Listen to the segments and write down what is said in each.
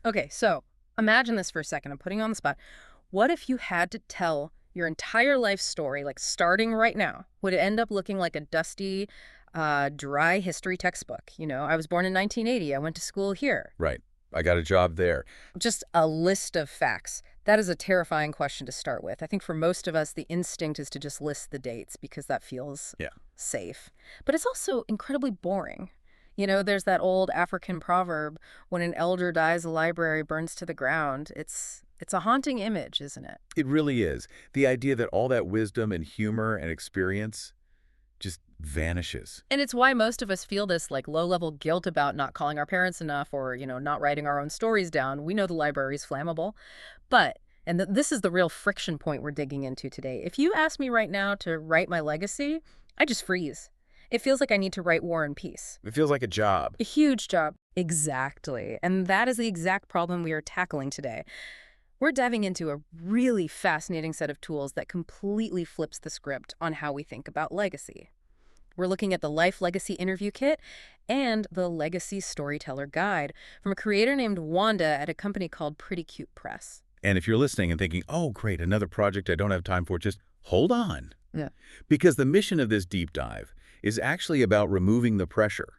Okay, so imagine this for a second. I'm putting you on the spot. What if you had to tell your entire life story, like starting right now? Would it end up looking like a dusty, dry history textbook? I was born in 1980. I went to school here. Right. I got a job there. Just a list of facts. That is a terrifying question to start with. I think for most of us, the instinct is to just list the dates because that feels Yeah. safe. But it's also incredibly boring. There's that old African proverb, when an elder dies, a library burns to the ground. It's a haunting image, isn't it? It really is. The idea that all that wisdom and humor and experience just vanishes. And it's why most of us feel this like low-level guilt about not calling our parents enough or, not writing our own stories down. We know the library's flammable. But, and this is the real friction point we're digging into today. If you ask me right now to write my legacy, I just freeze. It feels like I need to write War and Peace. It feels like a job. A huge job. Exactly. And that is the exact problem we are tackling today. We're diving into a really fascinating set of tools that completely flips the script on how we think about legacy. We're looking at the Life Legacy Interview Kit and the Legacy Storyteller Guide from a creator named Wanda at a company called Pretty Cute Press. And if you're listening and thinking, oh, great, another project I don't have time for, just hold on. Yeah. Because the mission of this deep dive is actually about removing the pressure.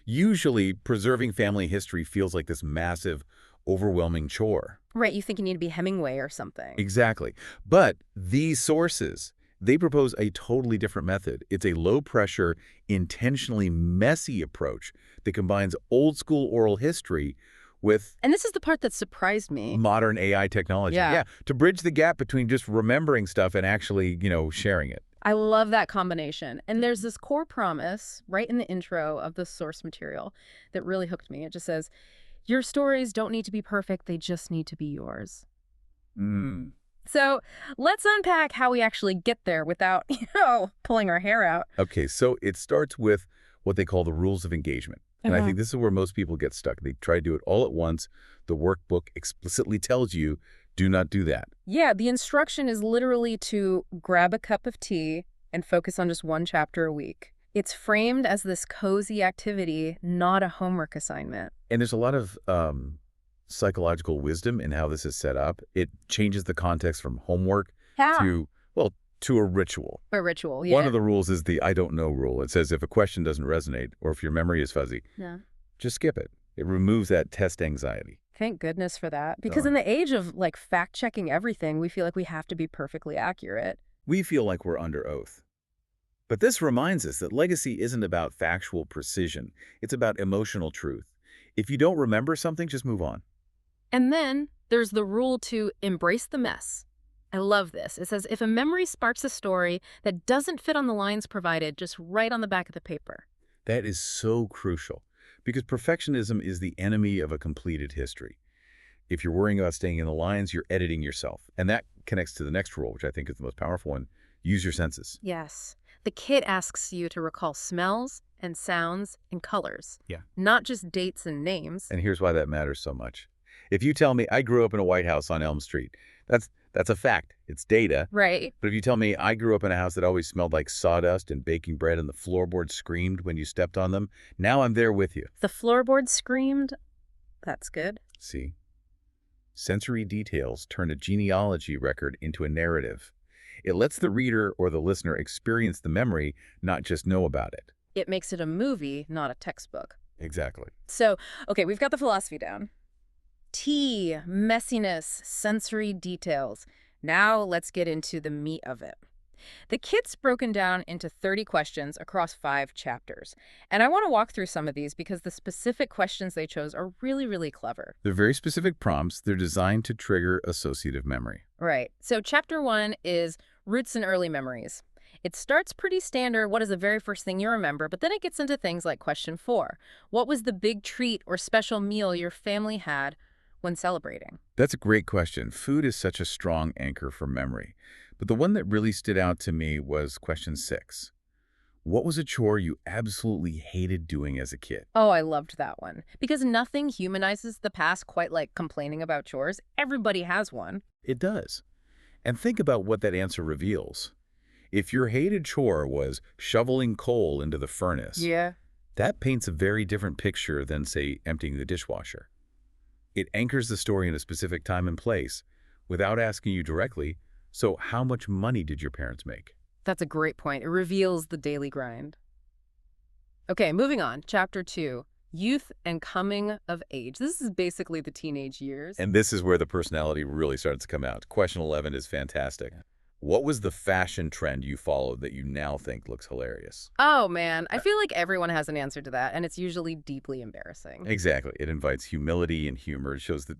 Usually, preserving family history feels like this massive, overwhelming chore. Right, you think you need to be Hemingway or something. Exactly. But these sources, they propose a totally different method. It's a low-pressure, intentionally messy approach that combines old-school oral history with And this is the part that surprised me. modern AI technology. Yeah. Yeah, to bridge the gap between just remembering stuff and actually, sharing it. I love that combination. And there's this core promise right in the intro of the source material that really hooked me. It just says, your stories don't need to be perfect, they just need to be yours. Mm. So let's unpack how we actually get there without, pulling our hair out. Okay, so it starts with what they call the rules of engagement. And I think this is where most people get stuck. They try to do it all at once. The workbook explicitly tells you, do not do that. Yeah, the instruction is literally to grab a cup of tea and focus on just one chapter a week. It's framed as this cozy activity, not a homework assignment. And there's a lot of psychological wisdom in how this is set up. It changes the context from homework Yeah. to a ritual. A ritual, One of the rules is the I don't know rule. It says if a question doesn't resonate or if your memory is fuzzy, Yeah. just skip it. It removes that test anxiety. Thank goodness for that. Because Oh. in the age of fact-checking everything, we feel like we have to be perfectly accurate. We feel like we're under oath. But this reminds us that legacy isn't about factual precision. It's about emotional truth. If you don't remember something, just move on. And then there's the rule to embrace the mess. I love this. It says if a memory sparks a story that doesn't fit on the lines provided, just write on the back of the paper. That is so crucial because perfectionism is the enemy of a completed history. If you're worrying about staying in the lines, you're editing yourself. And that connects to the next rule, which I think is the most powerful one. Use your senses. Yes. The kit asks you to recall smells and sounds and colors, Yeah. not just dates and names. And here's why that matters so much. If you tell me I grew up in a White House on Elm Street, that's a fact. It's data. Right. But if you tell me I grew up in a house that always smelled like sawdust and baking bread and the floorboards screamed when you stepped on them, now I'm there with you. The floorboard screamed. That's good. See? Sensory details turn a genealogy record into a narrative. It lets the reader or the listener experience the memory, not just know about it. It makes it a movie, not a textbook. Exactly. So, okay, we've got the philosophy down. Tea, messiness, sensory details. Now let's get into the meat of it. The kit's broken down into 30 questions across 5 chapters. And I want to walk through some of these because the specific questions they chose are really, really clever. They're very specific prompts. They're designed to trigger associative memory. Right. So chapter 1 is roots and early memories. It starts pretty standard, what is the very first thing you remember, but then it gets into things like question 4. What was the big treat or special meal your family had when celebrating? That's a great question. Food is such a strong anchor for memory. But the one that really stood out to me was question 6. What was a chore you absolutely hated doing as a kid? Oh, I loved that one. Because nothing humanizes the past quite like complaining about chores. Everybody has one. It does. And think about what that answer reveals. If your hated chore was shoveling coal into the furnace, Yeah. that paints a very different picture than, say, emptying the dishwasher. It anchors the story in a specific time and place without asking you directly, so how much money did your parents make? That's a great point. It reveals the daily grind. Okay, moving on. Chapter 2, Youth and Coming of Age. This is basically the teenage years. And this is where the personality really starts to come out. Question 11 is fantastic. What was the fashion trend you followed that you now think looks hilarious? Oh, man. I feel like everyone has an answer to that, and it's usually deeply embarrassing. Exactly. It invites humility and humor. It shows that,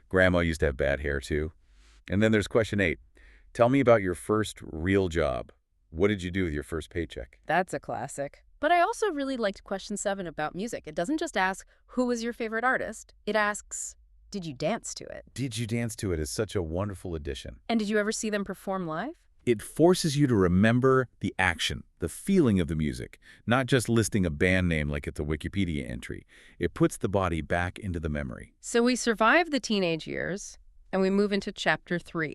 grandma used to have bad hair too. And then there's question 8. Tell me about your first real job. What did you do with your first paycheck? That's a classic. But I also really liked question 7 about music. It doesn't just ask, who was your favorite artist? It asks, did you dance to it? Did you dance to it is such a wonderful addition. And did you ever see them perform live? It forces you to remember the action, the feeling of the music, not just listing a band name like it's a Wikipedia entry. It puts the body back into the memory. So we survive the teenage years, and we move into chapter 3,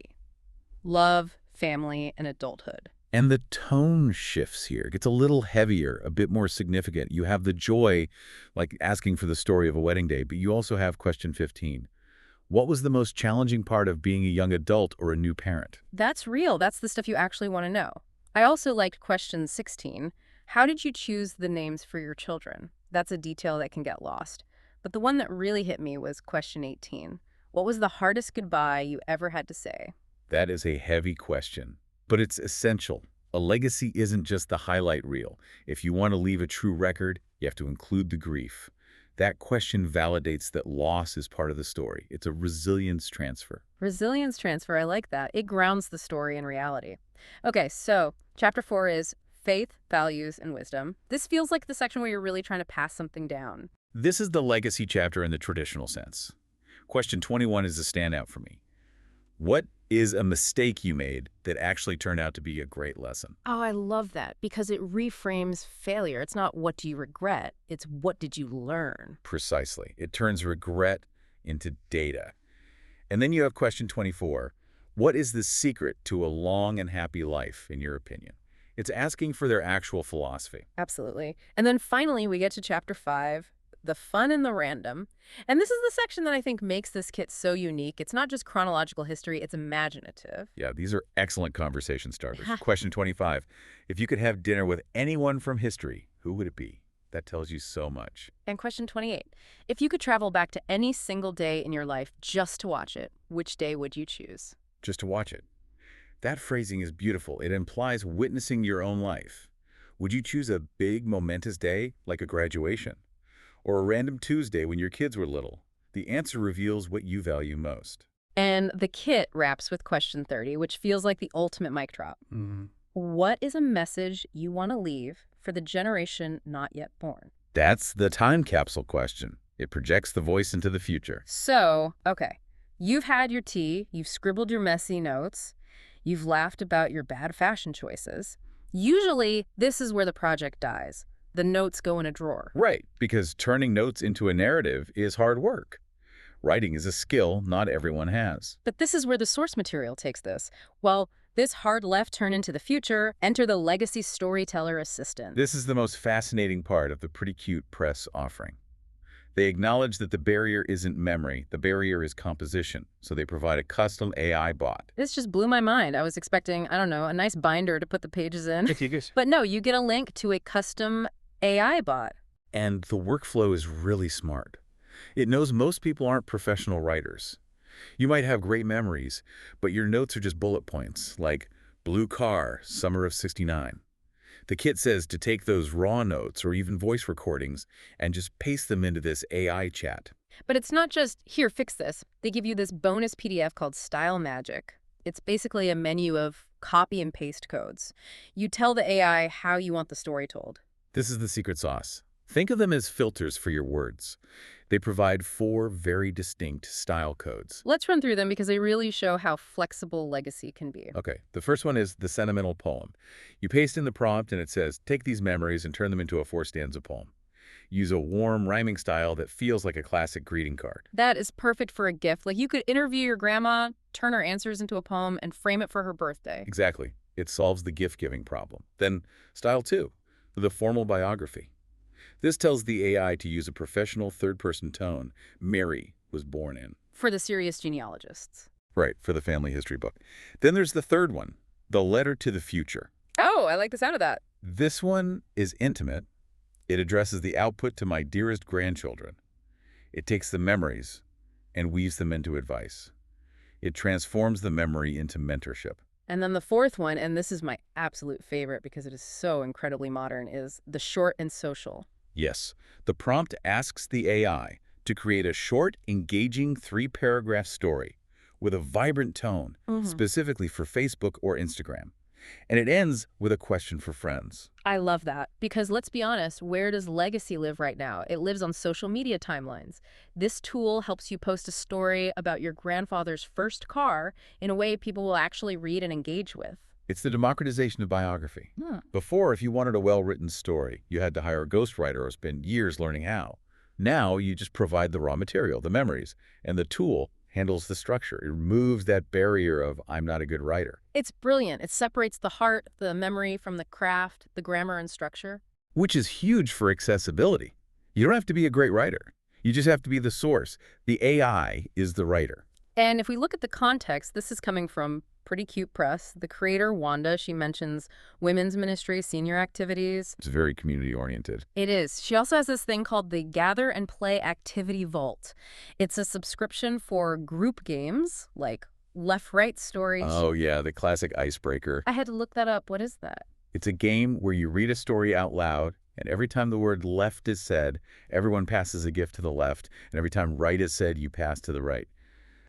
love, family, and adulthood. And the tone shifts here. It gets a little heavier, a bit more significant. You have the joy, like asking for the story of a wedding day, but you also have question 15. What was the most challenging part of being a young adult or a new parent? That's real. That's the stuff you actually want to know. I also liked question 16. How did you choose the names for your children? That's a detail that can get lost. But the one that really hit me was question 18. What was the hardest goodbye you ever had to say? That is a heavy question, but it's essential. A legacy isn't just the highlight reel. If you want to leave a true record, you have to include the grief. That question validates that loss is part of the story. It's a resilience transfer. Resilience transfer, I like that. It grounds the story in reality. Okay, so chapter 4 is faith, values, and wisdom. This feels like the section where you're really trying to pass something down. This is the legacy chapter in the traditional sense. Question 21 is a standout for me. What is a mistake you made that actually turned out to be a great lesson? Oh, I love that because it reframes failure. It's not what do you regret, it's what did you learn? Precisely. It turns regret into data. And then you have question 24. What is the secret to a long and happy life, in your opinion? It's asking for their actual philosophy. Absolutely. And then finally, we get to chapter 5, the fun and the random. And this is the section that I think makes this kit so unique. It's not just chronological history, it's imaginative. Yeah, these are excellent conversation starters. Question 25. If you could have dinner with anyone from history, who would it be? That tells you so much. And question 28. If you could travel back to any single day in your life just to watch it, which day would you choose? Just to watch it. That phrasing is beautiful. It implies witnessing your own life. Would you choose a big, momentous day, like a graduation? Or a random Tuesday when your kids were little? The answer reveals what you value most. And the kit wraps with question 30, which feels like the ultimate mic drop. What is a message you want to leave for the generation not yet born? That's the time capsule question. It projects the voice into the future. So, okay, you've had your tea, you've scribbled your messy notes, you've laughed about your bad fashion choices. Usually, this is where the project dies. The notes go in a drawer. Right, because turning notes into a narrative is hard work. Writing is a skill not everyone has. But this is where the source material takes this. Well, this hard left turn into the future, enter the legacy storyteller assistant. This is the most fascinating part of the Pretty Cute Press offering. They acknowledge that the barrier isn't memory, the barrier is composition, so they provide a custom AI bot. This just blew my mind. I was expecting, I don't know, a nice binder to put the pages in. But no, you get a link to a custom AI bot. And the workflow is really smart. It knows most people aren't professional writers. You might have great memories, but your notes are just bullet points, like blue car, summer of '69. The kit says to take those raw notes or even voice recordings and just paste them into this AI chat. But it's not just, here, fix this. They give you this bonus PDF called Style Magic. It's basically a menu of copy and paste codes. You tell the AI how you want the story told. This is the secret sauce. Think of them as filters for your words. They provide 4 very distinct style codes. Let's run through them because they really show how flexible legacy can be. Okay, the first one is the sentimental poem. You paste in the prompt and it says, take these memories and turn them into a 4-stanza poem. Use a warm, rhyming style that feels like a classic greeting card. That is perfect for a gift. Like you could interview your grandma, turn her answers into a poem, and frame it for her birthday. Exactly. It solves the gift-giving problem. Then, style 2, the formal biography. This tells the AI to use a professional third-person tone, Mary, was born in. For the serious genealogists. Right, for the family history book. Then there's the third one, The Letter to the Future. Oh, I like the sound of that. This one is intimate. It addresses the output to my dearest grandchildren. It takes the memories and weaves them into advice. It transforms the memory into mentorship. And then the fourth one, and this is my absolute favorite because it is so incredibly modern, is The Short and Social. Yes, the prompt asks the AI to create a short, engaging 3-paragraph story with a vibrant tone, specifically for Facebook or Instagram. And it ends with a question for friends. I love that because let's be honest, where does legacy live right now? It lives on social media timelines. This tool helps you post a story about your grandfather's first car in a way people will actually read and engage with. It's the democratization of biography. Before, if you wanted a well-written story, you had to hire a ghostwriter or spend years learning how. Now, you just provide the raw material, the memories, and the tool handles the structure. It removes that barrier of, I'm not a good writer. It's brilliant. It separates the heart, the memory from the craft, the grammar and structure. Which is huge for accessibility. You don't have to be a great writer. You just have to be the source. The AI is the writer. And if we look at the context, this is coming from Pretty Cute Press. The creator, Wanda, she mentions women's ministry, senior activities. It's very community-oriented. It is. She also has this thing called the Gather and Play Activity Vault. It's a subscription for group games like left-right stories. Oh, yeah, the classic icebreaker. I had to look that up. What is that? It's a game where you read a story out loud, and every time the word left is said, everyone passes a gift to the left, and every time right is said, you pass to the right.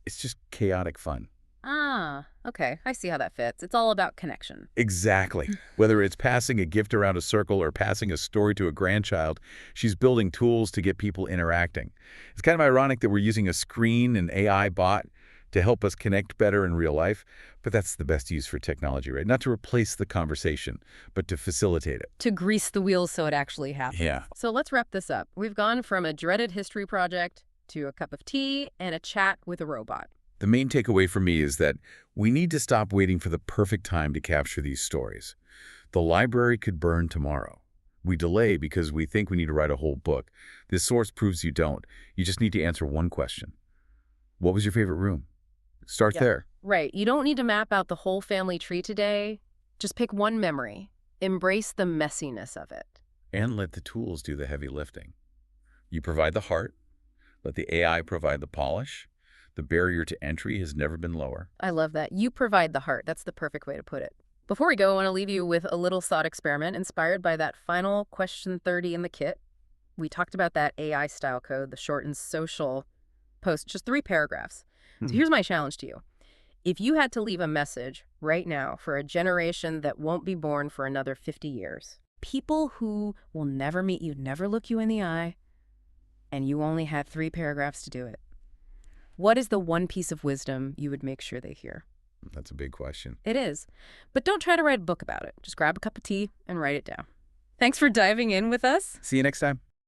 It's just chaotic fun. Ah, okay. I see how that fits. It's all about connection. Exactly. Whether it's passing a gift around a circle or passing a story to a grandchild, she's building tools to get people interacting. It's kind of ironic that we're using a screen and AI bot to help us connect better in real life, but that's the best use for technology, right? Not to replace the conversation, but to facilitate it. To grease the wheels so it actually happens. Yeah. So let's wrap this up. We've gone from a dreaded history project to a cup of tea and a chat with a robot. The main takeaway for me is that we need to stop waiting for the perfect time to capture these stories. The library could burn tomorrow. We delay because we think we need to write a whole book. This source proves you don't. You just need to answer one question. What was your favorite room? Start there. Right. You don't need to map out the whole family tree today. Just pick one memory. Embrace the messiness of it. And let the tools do the heavy lifting. You provide the heart. Let the AI provide the polish. The barrier to entry has never been lower. I love that. You provide the heart. That's the perfect way to put it. Before we go, I want to leave you with a little thought experiment inspired by that final question 30 in the kit. We talked about that AI style code, the short and social post, just 3 paragraphs. So here's my challenge to you. If you had to leave a message right now for a generation that won't be born for another 50 years, people who will never meet you, never look you in the eye, and you only had 3 paragraphs to do it, what is the one piece of wisdom you would make sure they hear? That's a big question. It is. But don't try to write a book about it. Just grab a cup of tea and write it down. Thanks for diving in with us. See you next time.